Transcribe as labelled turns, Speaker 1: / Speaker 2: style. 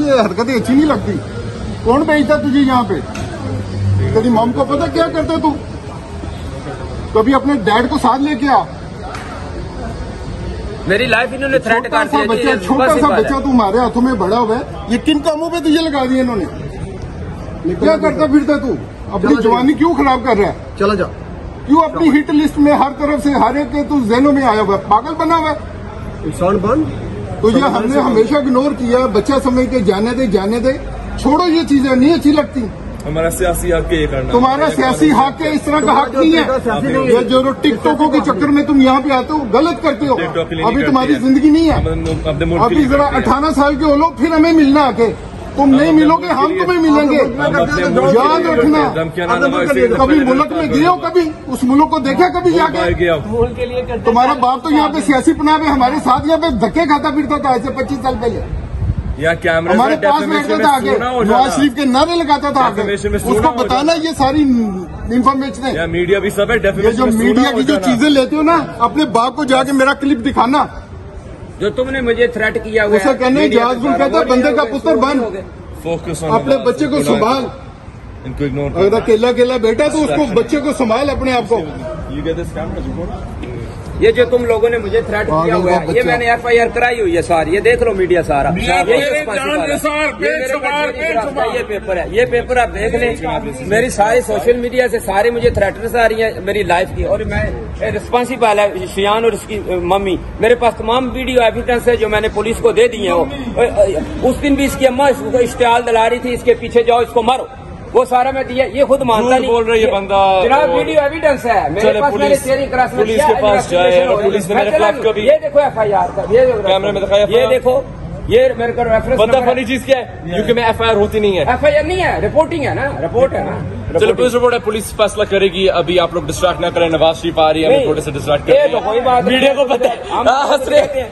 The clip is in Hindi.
Speaker 1: ये हरकतें अच्छी नहीं लगती। कौन भेजता तुझे यहाँ पे? तेरी मॉम को पता क्या करता तू? कभी अपने डैड को साथ लेके आ।
Speaker 2: मेरी लाइफ इन्होंने थ्रेट कर दिया।
Speaker 1: बच्चा, छोटा सा बच्चा तुम्हारे हाथों में बड़ा हुआ है, ये किन कामों पे तुझे लगा दिया इन्होंने? क्या करता फिरता तू? अपनी जवानी क्यों खराब कर रहा है?
Speaker 3: चला जा।
Speaker 1: क्यों अपनी हिट लिस्ट में हर तरफ से हर एक के तू ज़हनों में आया हुआ है? पागल बना हुआ है
Speaker 3: इंसान बन।
Speaker 1: तुझे हमने हमेशा इग्नोर किया, बच्चा समझ के जाने दे। छोड़ो, ये चीजें नहीं अच्छी लगती।
Speaker 4: हमारा सियासी हक ये करना,
Speaker 1: तुम्हारा सियासी हक है, इस तरह का हक नहीं है। ये जो टिकटॉकों के चक्कर में तुम यहाँ पे आते हो, गलत करते हो। अभी तुम्हारी जिंदगी नहीं है। अभी जरा 18 साल के हो लो, फिर हमें मिलना आके। तुम नहीं मिलोगे, हम तुम्हें मिलेंगे। याद रखना। कभी मुल्क में गए हो? कभी उस मुल्क को देखा कभी जाके? तुम्हारा बाप तो यहाँ पे सियासी पनाह पे हमारे साथ यहाँ पे धक्के खाता फिरता था ऐसे 25 साल पहले।
Speaker 4: या कैमरे
Speaker 1: हमारे पास बैठता था आगे, नवाज शरीफ के नारे लगाता था आगे। उसको बताना ये सारी इंफॉर्मेशन है।
Speaker 4: मीडिया भी सब है।
Speaker 1: ये जो मीडिया की जो चीजें लेते हो ना, अपने बाप को जाके मेरा क्लिप दिखाना।
Speaker 2: जो तुमने मुझे थ्रेट किया हुआ
Speaker 1: उसे कहने जहाजगुल कहता है, बंदे का पुत्र बन, अपने बच्चे को संभाल।
Speaker 4: इनको इग्नोर।
Speaker 1: अगर अकेला बेटा तो उसको बच्चे को संभाल अपने आप को।
Speaker 2: ये जो तुम लोगों ने मुझे थ्रेट किया हुआ है, ये मैंने FIR कराई हुई है सारी। ये देख लो मीडिया सारा। ये पेपर है, ये पेपर आप देख लें। मेरी सारी सोशल मीडिया से सारी मुझे थ्रेटनेस आ रही है मेरी लाइफ की। और मैं रिस्पॉन्सिबल है शियान और उसकी मम्मी। मेरे पास तमाम वीडियो एविडेंस है जो मैंने पुलिस को दे दी है। वो उस दिन भी इसकी अम्मा इसको इश्तिहाल दिला रही थी, इसके पीछे जाओ इसको मारो, वो सारा मैं दिया। ये खुद मानता नहीं
Speaker 4: बोल रहा है ये बंदा।
Speaker 2: जनाब वीडियो एविडेंस है मेरे पास। मैंने शेयरिंग क्लास में
Speaker 4: पुलिस के पास जाए और पुलिस ने मेरे खिलाफ कभी।
Speaker 2: ये देखो FIR का, ये
Speaker 4: कैमरे में दिखाया।
Speaker 2: ये देखो, ये मेरे को रेफरेंस।
Speaker 4: पता फनी चीज क्या है? यूके में FIR होती नहीं है।
Speaker 2: FIR नहीं है, रिपोर्टिंग है ना, रिपोर्ट है ना।
Speaker 4: चलो पुलिस रिपोर्ट है, पुलिस फैसला करेगी। अभी आप लोग डिस्ट्रैक्ट ना करें। नवाज शरीफ आ रही है, हमें थोड़े से डिस्ट्रैक्ट करें।
Speaker 2: ये तो कोई बात
Speaker 4: मीडिया को पता है।